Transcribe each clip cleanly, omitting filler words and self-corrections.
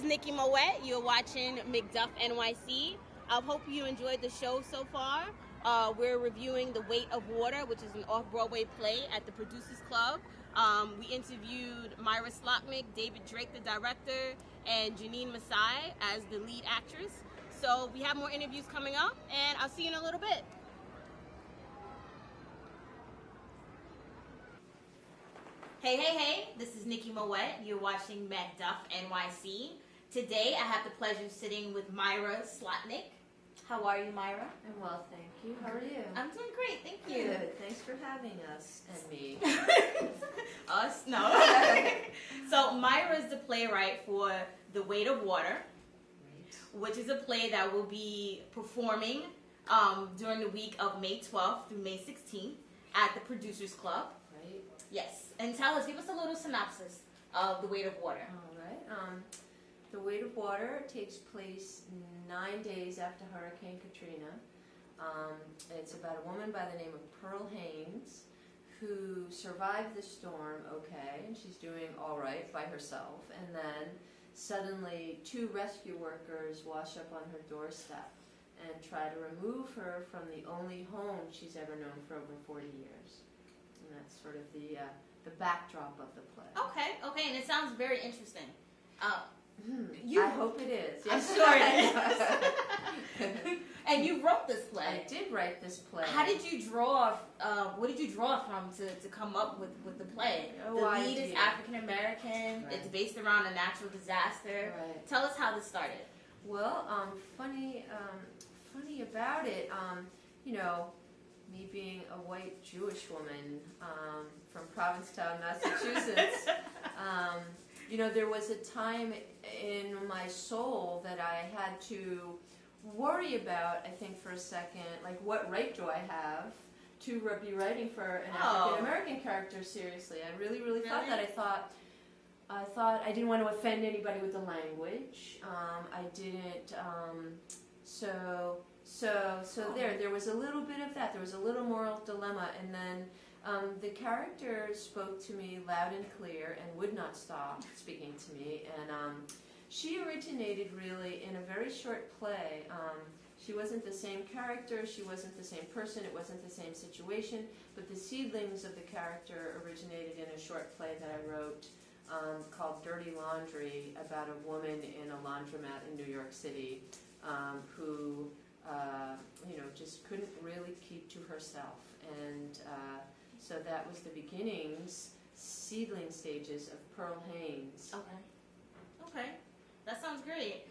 Nikki Moet. You're watching MacDuff NYC. I hope you enjoyed the show so far. We're reviewing The Weight of Water, which is an off-Broadway play at the Producers Club. We interviewed Myra Slotnik, David Drake, the director, and Janine Masai as the lead actress. So we have more interviews coming up, and I'll see you in a little bit. Hey, this is Nikki Moet. You're watching MacDuff NYC. Today I have the pleasure of sitting with Myra Slotnik. How are you, Myra? I'm well, thank you. How are you? I'm doing great, thank you. Good. Thanks for having us and me. Us? No. So Myra is the playwright for The Weight of Water, which is a play that will be performing during the week of May 12th through May 16th at the Producers Club. Right. Yes. And tell us, give us a little synopsis of The Weight of Water. All right. The Weight of Water takes place 9 days after Hurricane Katrina. It's about a woman by the name of Pearl Haynes who survived the storm okay, and she's doing all right by herself. And then suddenly 2 rescue workers wash up on her doorstep and try to remove her from the only home she's ever known for over 40 years. And that's sort of the backdrop of the play. Okay, and it sounds very interesting. I hope it is. Yes. I'm sure it is. And you wrote this play. I did write this play. How did you draw? What did you draw from to come up with the play? The lead is African American. Right. It's based around a natural disaster. Right. Tell us how this started. Well, funny about it. Me being a white Jewish woman from Provincetown, Massachusetts, there was a time in my soul that I had to worry about, I think for a second, like what right do I have to be writing for an African-American character seriously. I really thought that. I thought I didn't want to offend anybody with the language. I didn't, So there was a little bit of that. There was a little moral dilemma, and then the character spoke to me loud and clear and would not stop speaking to me. And she originated really in a very short play. She wasn't the same character. She wasn't the same person. It wasn't the same situation. But the seedlings of the character originated in a short play that I wrote called Dirty Laundry, about a woman in a laundromat in New York City who just couldn't really keep to herself. And so that was the beginnings, seedling stages of Pearl Haynes. Okay. That sounds great.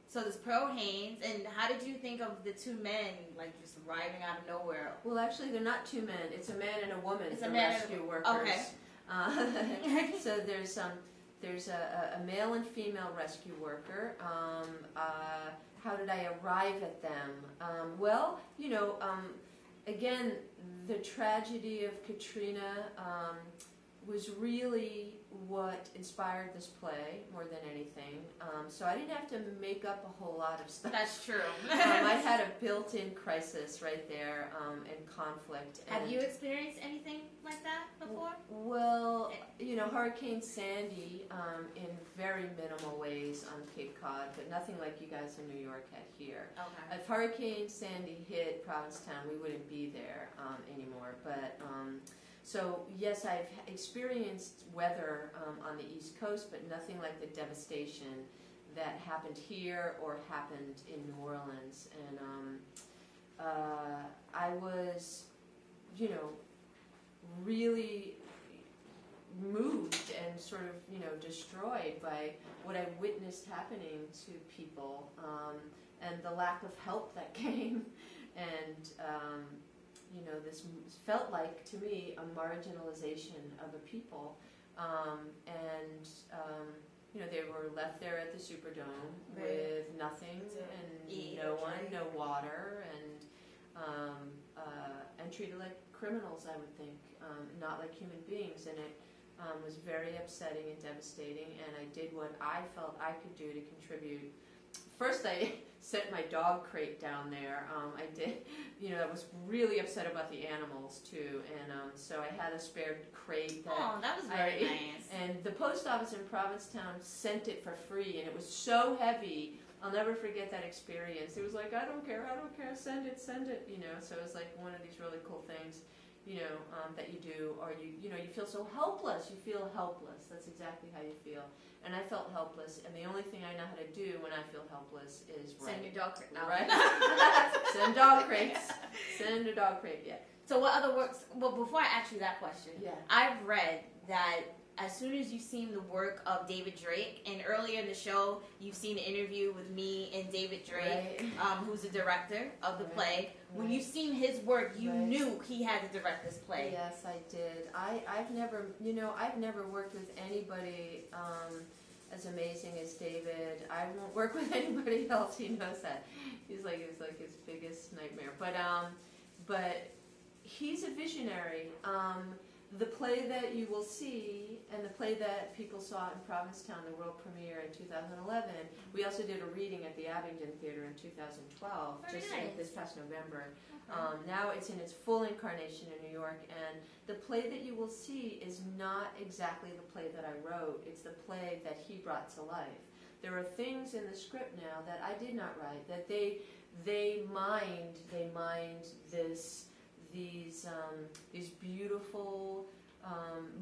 So there's Pearl Haynes, and how did you think of the 2 men, like, just arriving out of nowhere? Well, actually, they're not 2 men. It's a man and a woman. It's a man rescue workers. Okay. So there's a male and female rescue worker. How did I arrive at them? Again, the tragedy of Katrina was really what inspired this play more than anything. So I didn't have to make up a whole lot of stuff. That's true. I had a built-in crisis right there and conflict. Have you experienced anything like that before? Well, Hurricane Sandy in very minimal ways on Cape Cod, but nothing like you guys in New York had here. Okay. If Hurricane Sandy hit Provincetown, we wouldn't be there anymore. But so yes, I've experienced weather on the East Coast, but nothing like the devastation that happened here or happened in New Orleans. And I was, really moved and sort of, destroyed by what I witnessed happening to people, and the lack of help that came. And, this felt like, to me, a marginalization of a people. They were left there at the Superdome with nothing and no one, no water, and treated like criminals, I would think, not like human beings. And it was very upsetting and devastating, and I did what I felt I could do to contribute. First, I set my dog crate down there. I did, I was really upset about the animals too, and so I had a spare crate. That was very nice. And the post office in Provincetown sent it for free, and it was so heavy. I'll never forget that experience. It was like, I don't care, send it. So it was like one of these really cool things, that you do, or you feel so helpless. You feel helpless. That's exactly how you feel. And I felt helpless, and the only thing I know how to do when I feel helpless is write. Send your dog crate. No. Right? Send dog crates. Send a dog crate, yeah. So what other works, well, before I ask you that question, Yeah. I've read that as soon as you've seen the work of David Drake, and earlier in the show, you've seen an interview with me and David Drake, right. Who's the director of the Right. play. When Right. you've seen his work, you Right. knew he had to direct this play. Yes, I did. I've never worked with anybody as amazing as David. I won't work with anybody else. He knows that. He's like his biggest nightmare. But he's a visionary. The play that you will see, and the play that people saw in Provincetown, the world premiere in 2011, we also did a reading at the Abingdon Theater in 2012, Very just nice. this past November. Okay. Now it's in its full incarnation in New York, and the play that you will see is not exactly the play that I wrote. It's the play that he brought to life. There are things in the script now that I did not write, that they mined these beautiful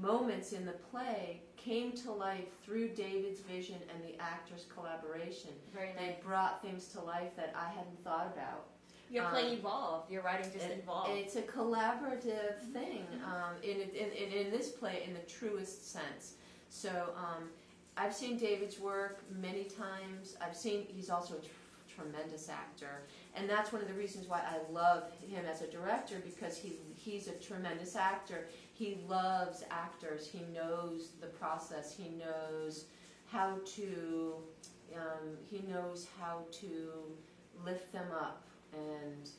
moments in the play came to life through David's vision and the actors' collaboration. Very nice. They brought things to life that I hadn't thought about. Your play evolved. Your writing just evolved. It's a collaborative thing in this play in the truest sense. So I've seen David's work many times. He's also a tremendous actor, and that's one of the reasons why I love him as a director, because he's a tremendous actor. He loves actors. He knows the process. He knows how to lift them up and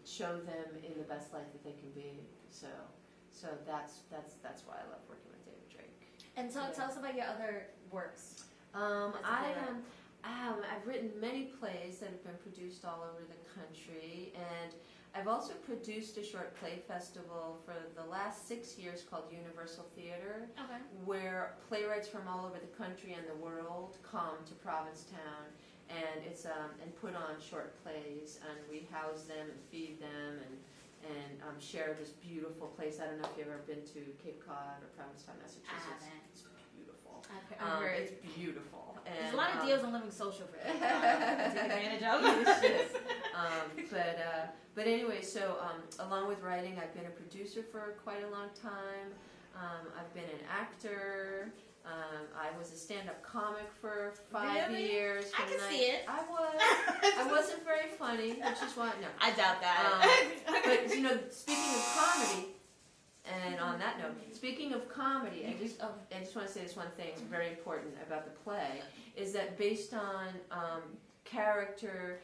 show them in the best light that they can be. So that's why I love working with David Drake. And tell us about your other works. I've written many plays that have been produced all over the country, and I've also produced a short play festival for the last 6 years called Universal Theater, Okay. where playwrights from all over the country and the world come to Provincetown, and it's and put on short plays, and we house them and feed them and share this beautiful place. I don't know if you've ever been to Cape Cod or Provincetown, Massachusetts. I haven't. It's beautiful. I've heard. It's beautiful. And, There's a lot of deals on Living Social for Cape Cod. Take advantage of. But anyway, so along with writing, I've been a producer for quite a long time. I've been an actor. I was a stand-up comic for 5 Really? years. I can see it. I was. I wasn't very funny, which is why no. I doubt that. But speaking of comedy, and on that note, speaking of comedy, I just want to say this one thing. It's very important about the play is that based on characters,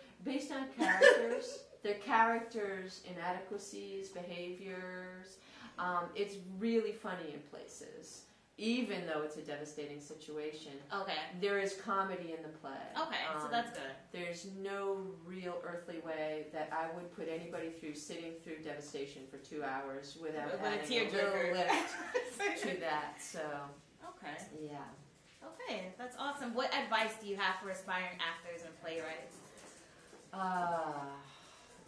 their characters' inadequacies, behaviors. It's really funny in places, even though it's a devastating situation. Okay. There is comedy in the play. Okay, so that's good. There's no real earthly way that I would put anybody through sitting through devastation for 2 hours without having a little lift to that. So. Okay. Yeah. Okay, that's awesome. What advice do you have for aspiring actors and playwrights?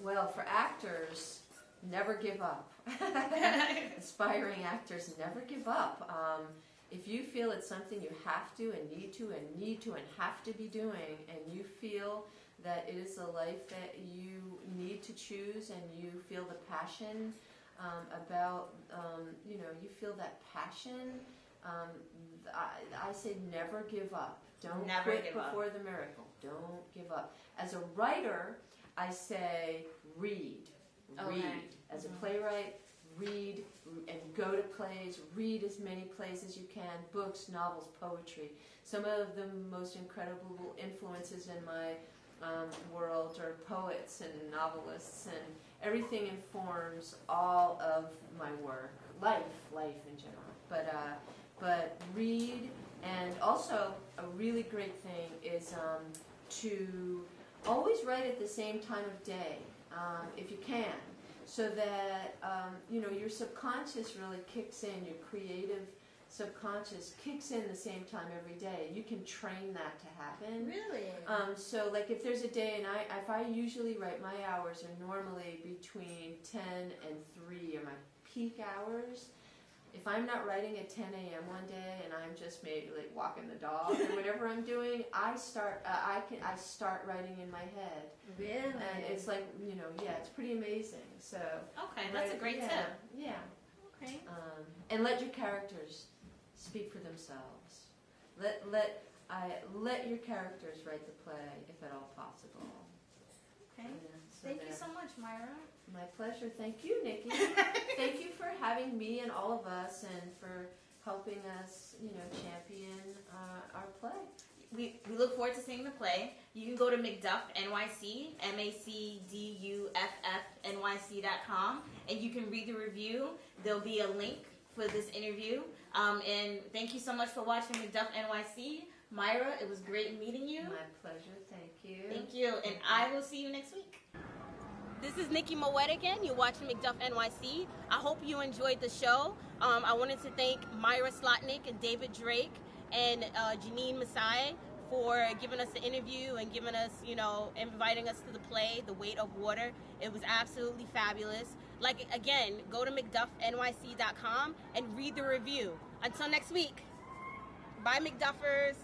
Well, for actors, never give up. Aspiring actors, never give up. If you feel it's something you have to and need to and have to be doing, and you feel that it is a life that you need to choose, and you feel the passion about, you feel that passion, I say never give up. Don't quit before the miracle. Don't give up. As a writer, I say read. Okay. Read. As a playwright, read and go to plays. Read as many plays as you can. Books, novels, poetry. Some of the most incredible influences in my world are poets and novelists, and everything informs all of my work. Life in general. But read, and also a really great thing is to always write at the same time of day, if you can, so that your subconscious really kicks in. Your creative subconscious kicks in the same time every day. You can train that to happen. Really? So like if there's a day, and if I usually write, my hours are normally between 10 and 3 are my peak hours. If I'm not writing at 10 a.m. one day and I'm just maybe like walking the dog or whatever I'm doing, I start writing in my head. Really? And it's like, it's pretty amazing. So okay, that's a great tip. Yeah. Okay. And let your characters speak for themselves. Let your characters write the play, if at all possible. Okay. So Thank you so much, Myra. My pleasure. Thank you, Nikki. Thank you for having me and all of us, and for helping us, champion our play. We look forward to seeing the play. You can go to MacDuff NYC, MacDuff NYC.com, and you can read the review. There'll be a link for this interview. And thank you so much for watching MacDuff NYC. Myra, it was great meeting you. My pleasure. Thank you. Thank you. And I will see you next week. This is Nikki Moet again. You're watching MacDuff NYC. I hope you enjoyed the show. I wanted to thank Myra Slotnik and David Drake and Janine Masai for giving us the interview and giving us, inviting us to the play, The Weight of Water. It was absolutely fabulous. Again, go to MacDuffNYC.com and read the review. Until next week. Bye, MacDuffers.